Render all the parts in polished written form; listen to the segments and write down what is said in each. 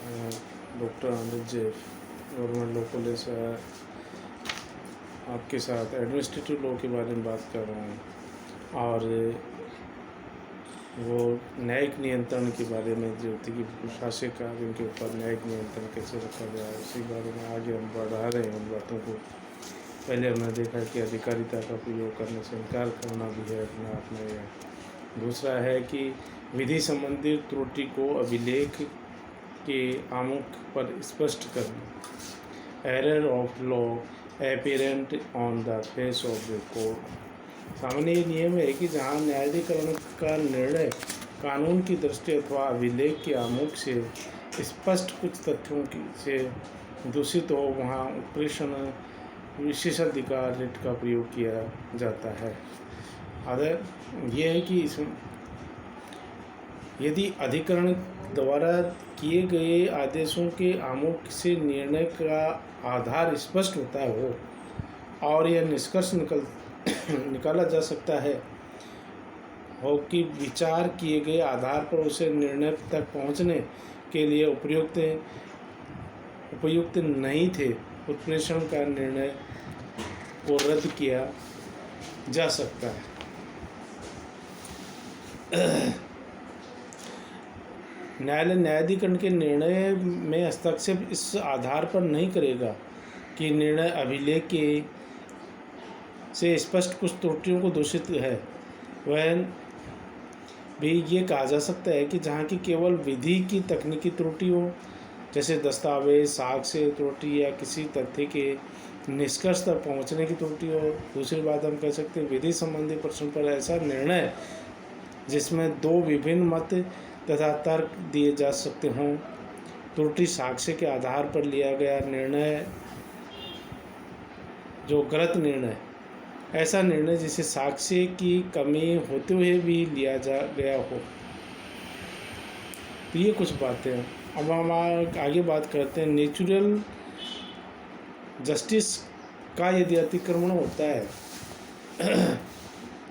Doctor आनंद जैफ, government law college से आपके साथ एडमिनिस्ट्रेटिव लॉ के बारे में बात कर रहा हूँ और वो न्यायिक नियंत्रण के बारे में जो थी कि प्रशासनिक कार्यों के ऊपर न्यायिक नियंत्रण कैसे रखा जाए उसी बारे में आगे हम बढ़ा रहे हैं उन बातों को। पहले हमने देखा कि अधिकारिता का प्रयोग करने से इनकार करना भी है अपने आप में यह। दूसरा है कि विधि संबंधी त्रुटि को अभिलेख के आमुख पर स्पष्ट करना, error of law apparent on the face of the court. सामान्य ये नियम है कि जहाँ न्यायाधिकरण का निर्णय कानून की दृष्टि अथवा अभिलेख के आमुख से स्पष्ट कुछ तथ्यों की से दूषित हो वहाँ उत्प्रेषण विशेषाधिकार रिट का प्रयोग किया जाता है। अगर यह है कि इसमें यदि अधिकरण द्वारा किए गए आदेशों के आमुख से निर्णय का आधार स्पष्ट होता हो और यह निष्कर्ष निकाला जा सकता है हो कि विचार किए गए आधार पर उसे निर्णय तक पहुंचने के लिए उपयुक्त नहीं थे, उत्प्रेषण का निर्णय को रद्द किया जा सकता है। न्यायालय न्यायाधिकरण के निर्णय में हस्तक्षेप इस आधार पर नहीं करेगा कि निर्णय अभिलेख के से स्पष्ट कुछ त्रुटियों को दूषित है। वह भी ये कहा जा सकता है कि जहाँ की केवल विधि की तकनीकी त्रुटि हो, जैसे दस्तावेज साक्ष्य त्रुटि या किसी तथ्य के निष्कर्ष तक पहुँचने की त्रुटि हो। दूसरी बात हम कह सकते हैं विधि संबंधी प्रश्न पर ऐसा निर्णय जिसमें दो विभिन्न मत तथा तर्क दिए जा सकते हों, त्रुटि साक्ष्य के आधार पर लिया गया निर्णय जो गलत निर्णय, ऐसा निर्णय जिसे साक्ष्य की कमी होते हुए भी लिया जा गया हो। तो ये कुछ बातें हैं। अब हम आगे बात करते हैं नेचुरल जस्टिस का यदि अतिक्रमण होता है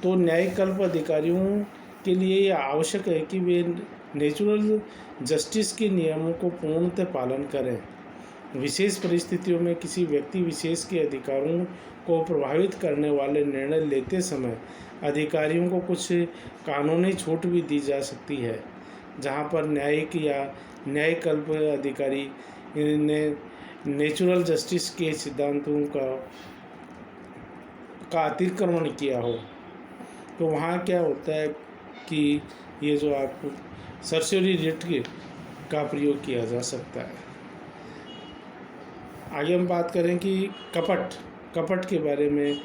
तो न्यायिक अधिकारियों के लिए यह आवश्यक है कि वे नेचुरल जस्टिस के नियमों को पूर्णतः पालन करें। विशेष परिस्थितियों में किसी व्यक्ति विशेष के अधिकारों को प्रभावित करने वाले निर्णय लेते समय अधिकारियों को कुछ कानूनी छूट भी दी जा सकती है, जहां पर न्यायिक या न्यायिक अधिकारी ने नेचुरल जस्टिस के सिद्धांतों का अतिक्रमण किया हो। तो वहाँ क्या होता है कि ये जो आपको सर्सरी रिट का प्रयोग किया जा सकता है। आगे हम बात करें कि कपट के बारे में।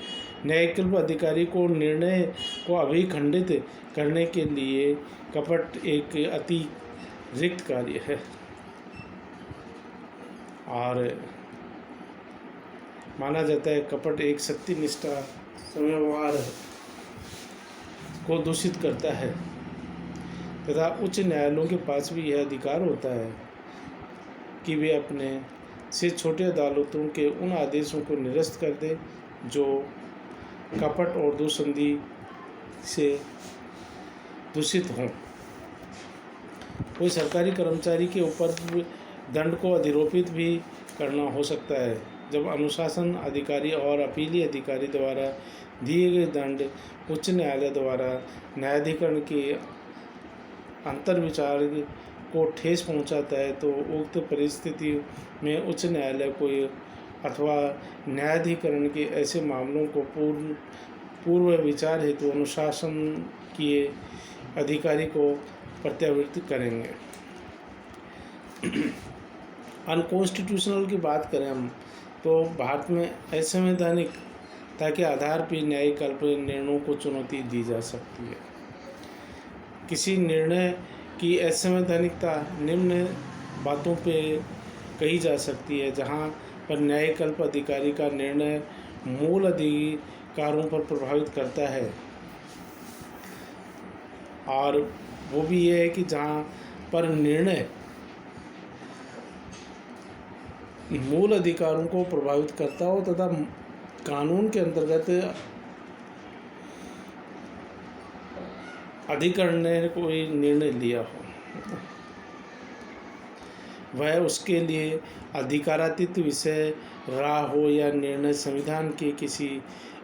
न्यायिक अधिकारी को निर्णय को अभिखंडित करने के लिए कपट एक अतिरिक्त कार्य है और माना जाता है कपट एक सत्यनिष्ठा व्यवहार को दूषित करता है तथा उच्च न्यायालयों के पास भी यह अधिकार होता है कि वे अपने से छोटे अदालतों के उन आदेशों को निरस्त कर दें जो कपट और दुर्संधि से दूषित हों। कोई सरकारी कर्मचारी के ऊपर दंड को अधिरोपित भी करना हो सकता है जब अनुशासन अधिकारी और अपीली अधिकारी द्वारा दिए गए दंड उच्च न्यायालय द्वारा न्यायाधिकरण के अंतर्विचार को ठेस पहुंचाता है। तो उक्त परिस्थिति में उच्च न्यायालय को अथवा न्यायाधिकरण के ऐसे मामलों को पूर्व विचार हेतु अनुशासन किए अधिकारी को प्रत्यावर्तित करेंगे। अनकॉन्स्टिट्यूशनल की बात करें हम तो भारत में असंवैधानिकता के आधार पर न्यायिक निर्णयों को चुनौती दी जा सकती है। किसी निर्णय की असंवैधानिकता निम्न बातों पे कही जा सकती है, जहां पर न्यायिक अधिकारी का निर्णय मूल अधिकारों पर प्रभावित करता है और वो भी ये है कि जहां पर निर्णय मूल अधिकारों को प्रभावित करता हो तथा कानून के अंतर्गत अधिकरण ने कोई निर्णय लिया हो। वह उसके लिए अधिकारातीत विषय रहा हो या निर्णय संविधान के किसी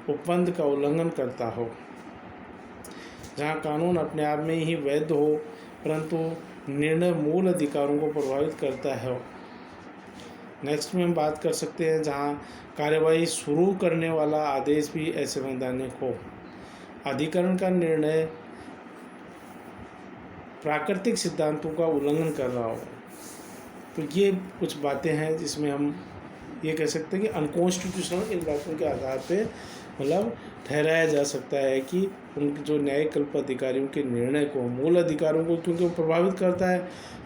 उपबंध का उल्लंघन करता हो। जहाँ कानून अपने आप में ही वैध हो परंतु निर्णय मूल अधिकारों को प्रभावित करता है। नेक्स्ट में हम बात कर सकते हैं जहाँ कार्यवाही शुरू करने वाला आदेश भी असंवैधानिक हो। अधिकरण का निर्णय प्राकृतिक सिद्धांतों का उल्लंघन कर रहा हो। तो ये कुछ बातें हैं जिसमें हम ये कह सकते हैं कि अनकॉन्स्टिट्यूशनल इन बातों के आधार पे मतलब ठहराया जा सकता है कि उनके जो न्यायकल्प अधिकारियों के निर्णय को मूल अधिकारों को क्योंकि वो प्रभावित करता है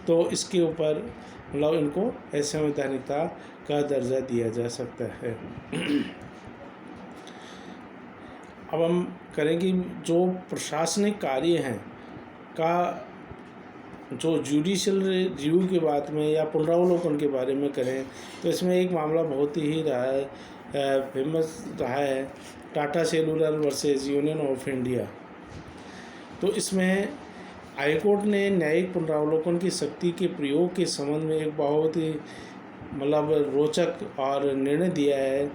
तो इसके ऊपर मतलब इनको असंवैधानिकता का दर्जा दिया जा सकता है। अब हम करेंगे जो प्रशासनिक कार्य हैं का जो जुडिशियल रिव्यू के बात में या पुनरावलोकन के बारे में करें तो इसमें एक मामला बहुत ही रहा है फेमस रहा है, Tata cellular versus union of India. तो इसमें हाईकोर्ट ने न्यायिक पुनरावलोकन की शक्ति के प्रयोग के संबंध में एक बहुत ही मतलब रोचक और निर्णय दिया है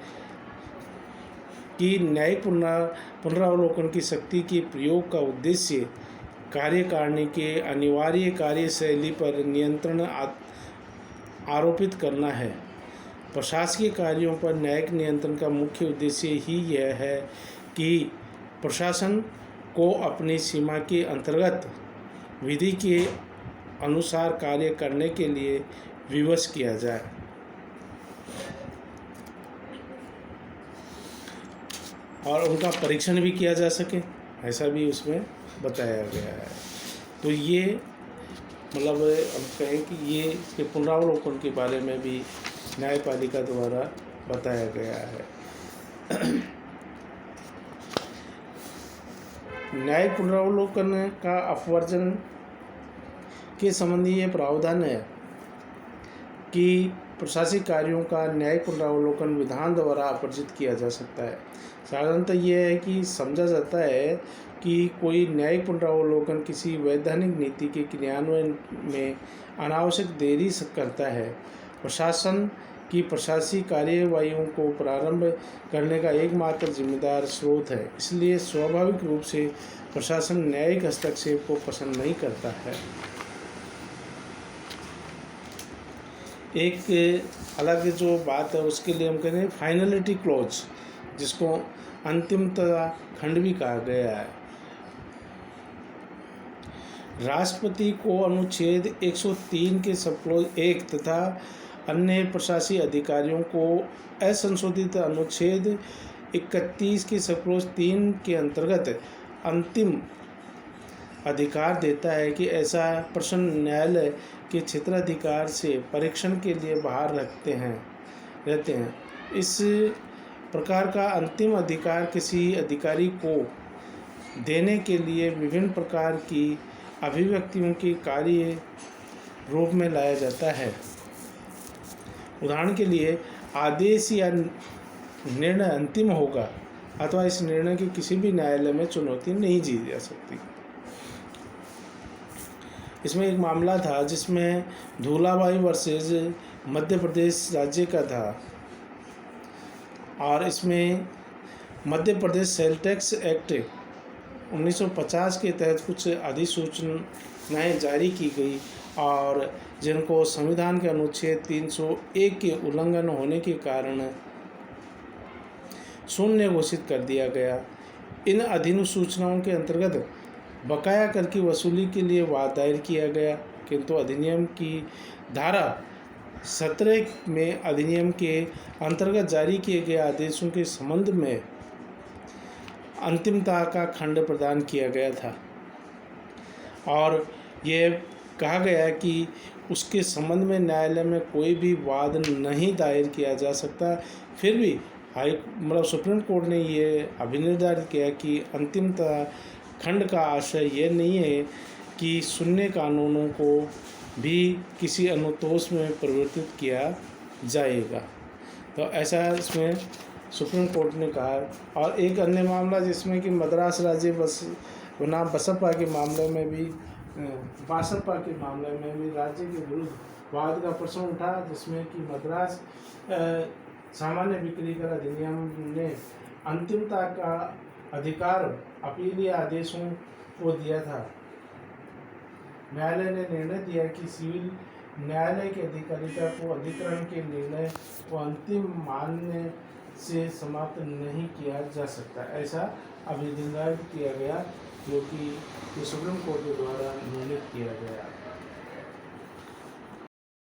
कि न्यायिक पुनरावलोकन की शक्ति के प्रयोग का उद्देश्य कार्यकारिणी के अनिवार्य कार्यशैली पर नियंत्रण आरोपित करना है। प्रशासकीय कार्यों पर न्यायिक नियंत्रण का मुख्य उद्देश्य ही यह है कि प्रशासन को अपनी सीमा के अंतर्गत विधि के अनुसार कार्य करने के लिए विवश किया जाए और उनका परीक्षण भी किया जा सके, ऐसा भी उसमें बताया गया है। तो ये मतलब हम कहें कि ये इसके पुनरावलोकन के बारे में भी न्यायपालिका द्वारा बताया गया है। न्यायिक पुनरावलोकन का अपवर्जन के संबंधी ये प्रावधान है कि प्रशासनिक कार्यों का न्यायिक पुनरावलोकन विधान द्वारा अपवर्जित किया जा सकता है। साधारणतः यह है कि समझा जाता है कि कोई न्यायिक पुनरावलोकन किसी वैधानिक नीति के क्रियान्वयन में अनावश्यक देरी करता है। प्रशासन की प्रशासनिक कार्यवाहियों को प्रारंभ करने का एकमात्र जिम्मेदार स्रोत है, इसलिए स्वाभाविक रूप से प्रशासन न्यायिक हस्तक्षेप को पसंद नहीं करता है। एक अलग जो बात है उसके लिए हम कहते हैं फाइनलिटी क्लॉज, जिसको अंतिमता खंड भी कहा गया है। राष्ट्रपति को अनुच्छेद 103 के सब क्लॉज 1 तथा अन्य प्रशासनिक अधिकारियों को असंशोधित अनुच्छेद 31 के सब क्लॉज 3 के अंतर्गत अंतिम अधिकार देता है कि ऐसा प्रश्न न्यायालय के क्षेत्राधिकार से परीक्षण के लिए बाहर रहते हैं। इस प्रकार का अंतिम अधिकार किसी अधिकारी को देने के लिए विभिन्न प्रकार की अभिव्यक्तियों के कार्य रूप में लाया जाता है। उदाहरण के लिए आदेश या निर्णय अंतिम होगा अथवा इस निर्णय की किसी भी न्यायालय में चुनौती नहीं दी जा सकती। इसमें एक मामला था जिसमें धूलाबाई वर्सेस मध्य प्रदेश राज्य का था और इसमें Madhya Pradesh sale tax act 1950 के तहत कुछ अधिसूचनाएं जारी की गई और जिनको संविधान के अनुच्छेद 301 के उल्लंघन होने के कारण शून्य घोषित कर दिया गया। इन अधिसूचनाओं के अंतर्गत बकाया कर की वसूली के लिए वाद दायर किया गया, किंतु अधिनियम की धारा 17 में अधिनियम के अंतर्गत जारी किए गए आदेशों के संबंध में अंतिमता का खंड प्रदान किया गया था और यह कहा गया कि उसके संबंध में न्यायालय में कोई भी वाद नहीं दायर किया जा सकता। फिर भी सुप्रीम कोर्ट ने ये अभिनिर्धारित किया कि अंतिमता खंड का आशय ये नहीं है कि शून्य कानूनों को भी किसी अनुतोष में परिवर्तित किया जाएगा। तो ऐसा इसमें सुप्रीम कोर्ट ने कहा। और एक अन्य मामला जिसमें कि मद्रास राज्य बनाम बसपा के मामले में भी बासप्पा के मामले में भी राज्य के विरुद्ध वाद का प्रश्न उठा, जिसमें कि मद्रास सामान्य बिक्री कर अधिनियम ने अंतिमता का अधिकार अपीलीय आदेशों को दिया था। न्यायालय ने निर्णय दिया कि सिविल न्यायालय की अधिकारिता को अधिकरण के निर्णय को अंतिम मानने से समाप्त नहीं किया जा सकता। ऐसा अभिनिर्णय किया गया, जो कि सुप्रीम कोर्ट के द्वारा निर्णित किया गया।